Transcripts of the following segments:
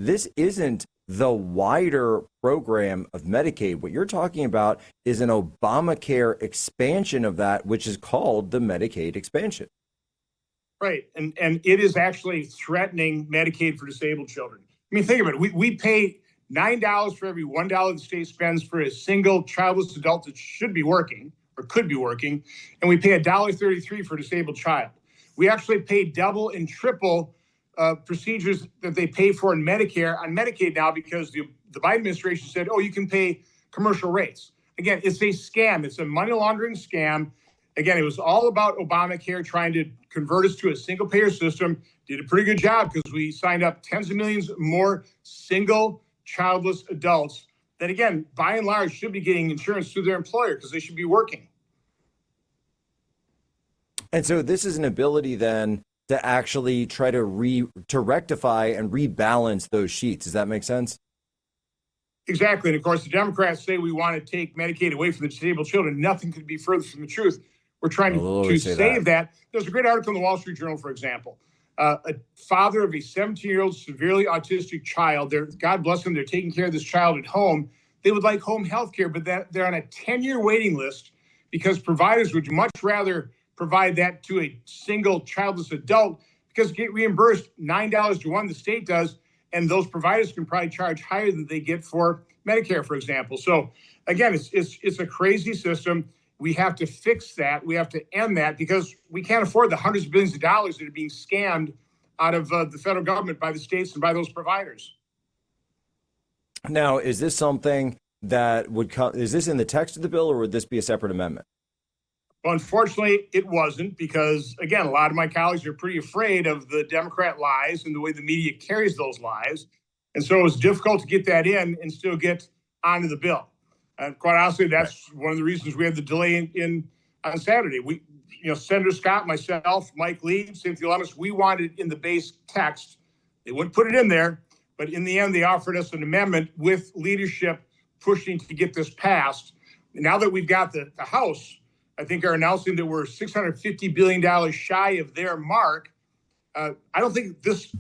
this isn't the wider program of Medicaid. What you're talking about is an Obamacare expansion of that, which is called the Medicaid expansion. Right. And it is actually threatening Medicaid for disabled children. I mean, think of it. We pay $9 for every $1 the state spends for a single childless adult that should be working or could be working. And we pay $1.33 for a disabled child. We actually pay double and triple procedures that they pay for in Medicare on Medicaid now because the Biden administration said, oh, you can pay commercial rates. Again, it's a scam. It's a money laundering scam. Again, it was all about Obamacare trying to convert us to a single payer system. Did a pretty good job because we signed up tens of millions more single childless adults that, again, by and large, should be getting insurance through their employer because they should be working. And so this is an ability then to actually try to rectify and rebalance those sheets. Does that make sense? Exactly. And of course, the Democrats say we want to take Medicaid away from the disabled children. Nothing could be further from the truth. We're trying to save that. There's a great article in the Wall Street Journal, for example. A father of a 17-year-old severely autistic child, God bless them, they're taking care of this child at home. They would like home health care, but they're on a 10-year waiting list because providers would much rather provide that to a single childless adult because get reimbursed $9 to one, the state does, and those providers can probably charge higher than they get for Medicare, for example. So again, it's a crazy system. We have to fix that. We have to end that because we can't afford the hundreds of billions of dollars that are being scammed out of the federal government by the states and by those providers. Now, is this something that would come? Is this in the text of the bill, or would this be a separate amendment? Well, unfortunately, it wasn't because, again, a lot of my colleagues are pretty afraid of the Democrat lies and the way the media carries those lies. And so it was difficult to get that in and still get onto the bill. And quite honestly, that's one of the reasons we had the delay on Saturday. Senator Scott, myself, Mike Lee, Cynthia Lummis, we wanted it in the base text. They wouldn't put it in there, but in the end, they offered us an amendment with leadership pushing to get this passed. Now that we've got the House, I think are announcing that we're $650 billion shy of their mark. I don't think this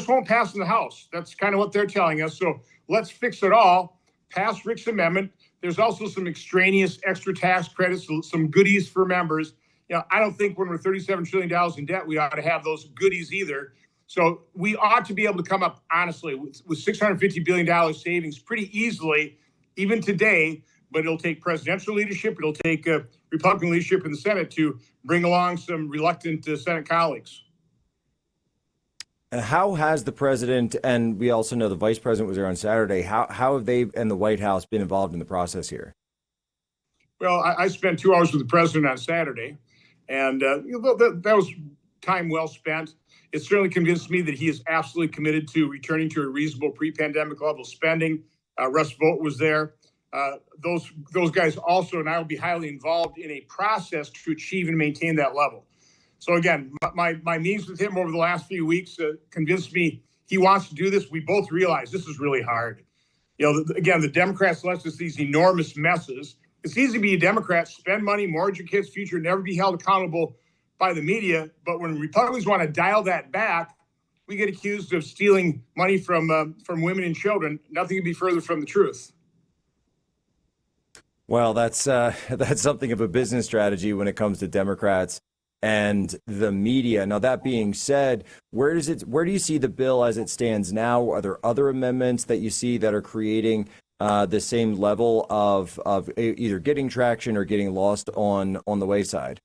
won't pass in the House. That's kind of what they're telling us. So let's fix it all, pass Rick's amendment. There's also some extraneous extra tax credits, some goodies for members. I don't think when we're $37 trillion in debt, we ought to have those goodies either. So we ought to be able to come up, honestly, with $650 billion savings pretty easily, even today. But it'll take presidential leadership. It'll take Republican leadership in the Senate to bring along some reluctant Senate colleagues. And how has the president, and we also know the vice president was there on Saturday, how have they and the White House been involved in the process here? Well, I spent 2 hours with the president on Saturday, and that was time well spent. It certainly convinced me that he is absolutely committed to returning to a reasonable pre-pandemic level spending. Russ Vought was there. Those guys also, and I will be highly involved in a process to achieve and maintain that level. So again, my meetings with him over the last few weeks convinced me he wants to do this. We both realize this is really hard. Again, the Democrats left us these enormous messes. It's easy to be a Democrat, spend money, mortgage your kids' future, never be held accountable by the media. But when Republicans want to dial that back, we get accused of stealing money from women and children. Nothing could be further from the truth. Well, that's something of a business strategy when it comes to Democrats and the media. Now, that being said, where do you see the bill as it stands now? Are there other amendments that you see that are creating the same level of either getting traction or getting lost on the wayside?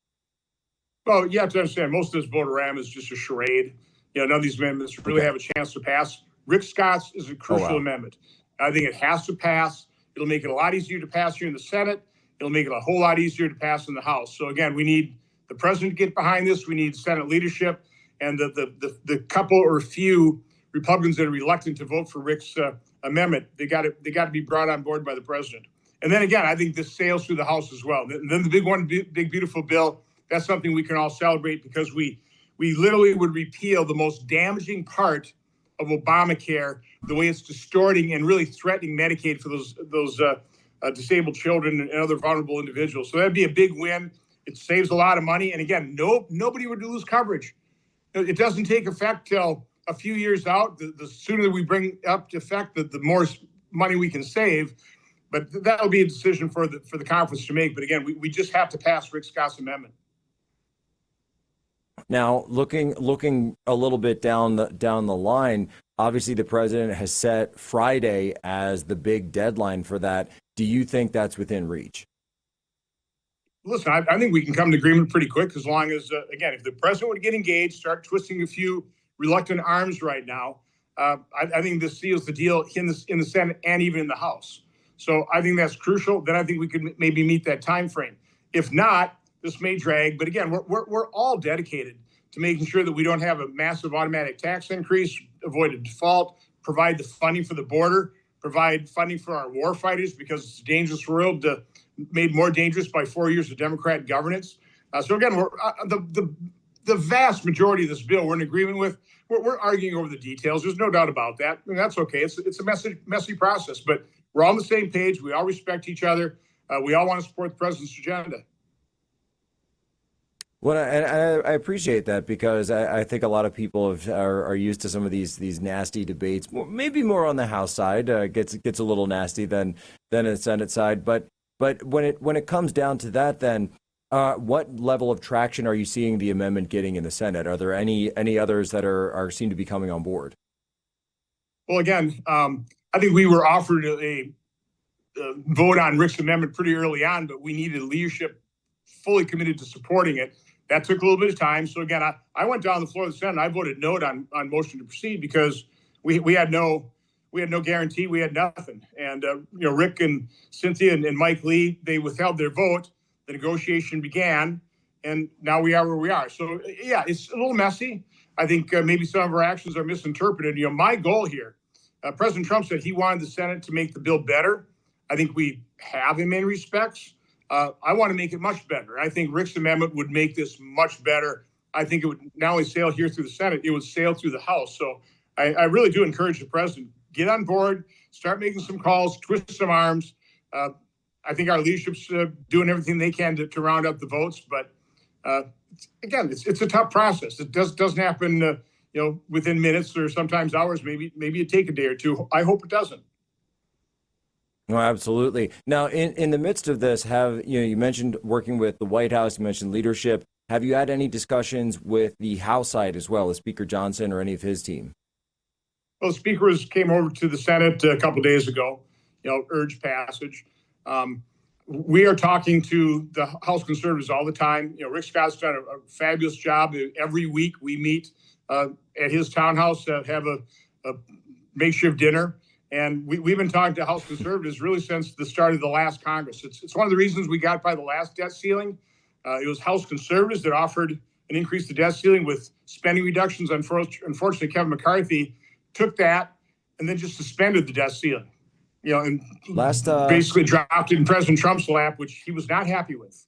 Well, you have to understand, most of this vote-a-ram is just a charade. None of these amendments really have a chance to pass. Rick Scott's is a crucial amendment. I think it has to pass. It'll make it a lot easier to pass here in the Senate. It'll make it a whole lot easier to pass in the House. So again, we need the president to get behind this. We need Senate leadership and the couple or few Republicans that are reluctant to vote for Rick's amendment. They got to be brought on board by the president. And then again, I think this sails through the House as well. And then the big one, big beautiful bill. That's something we can all celebrate because we literally would repeal the most damaging part of Obamacare, the way it's distorting and really threatening Medicaid for those disabled children and other vulnerable individuals. So that'd be a big win. It saves a lot of money. And again, nobody would lose coverage. It doesn't take effect till a few years out, the sooner we bring up to effect, the more money we can save. But that'll be a decision for the conference to make. But again, we just have to pass Rick Scott's amendment. Now, looking a little bit down the line, obviously the president has set Friday as the big deadline for that. Do you think that's within reach? Listen, I think we can come to agreement pretty quick, as long as, again, if the president would get engaged, start twisting a few reluctant arms right now, I think this seals the deal in the Senate and even in the House. So I think that's crucial. Then I think we could maybe meet that time frame. If not, this may drag. But again, we're all dedicated to making sure that we don't have a massive automatic tax increase, avoid a default, provide the funding for the border, provide funding for our war fighters, because it's a dangerous world, made more dangerous by 4 years of Democrat governance. So again, we're the vast majority of this bill we're in agreement with. We're arguing over the details. There's no doubt about that, and that's okay. It's a messy process, but we're all on the same page. We all respect each other. We all want to support the president's agenda. Well, I appreciate that, because I think a lot of people are used to some of these nasty debates. Maybe more on the House side, gets a little nasty than the Senate side. But when it comes down to that, then what level of traction are you seeing the amendment getting in the Senate? Are there any others that are seem to be coming on board? Well, again, I think we were offered a vote on Rick's amendment pretty early on, but we needed leadership fully committed to supporting it. That took a little bit of time. So again, I went down the floor of the Senate. I voted no on motion to proceed, because we had no guarantee. We had nothing. And Rick and Cynthia and Mike Lee, they withheld their vote. The negotiation began, and now we are where we are. So yeah, it's a little messy. I think maybe some of our actions are misinterpreted. My goal here, President Trump said he wanted the Senate to make the bill better. I think we have in many respects. I want to make it much better. I think Rick's amendment would make this much better. I think it would not only sail here through the Senate, it would sail through the House. So I really do encourage the president, get on board, start making some calls, twist some arms. I think our leadership's doing everything they can to round up the votes. But again, it's a tough process. It doesn't happen within minutes or sometimes hours. Maybe it take a day or two. I hope it doesn't. No, absolutely. Now, in the midst of this, you mentioned working with the White House, you mentioned leadership. Have you had any discussions with the House side as well, as Speaker Johnson or any of his team? Well, the speakers came over to the Senate a couple of days ago, urged passage. We are talking to the House conservatives all the time. Rick Scott's done a fabulous job. Every week we meet at his townhouse, have a makeshift dinner. And we've been talking to House conservatives really since the start of the last Congress. It's one of the reasons we got by the last debt ceiling. It was House conservatives that offered an increase to debt ceiling with spending reductions. Unfortunately, Kevin McCarthy took that and then just suspended the debt ceiling, and basically dropped it in President Trump's lap, which he was not happy with.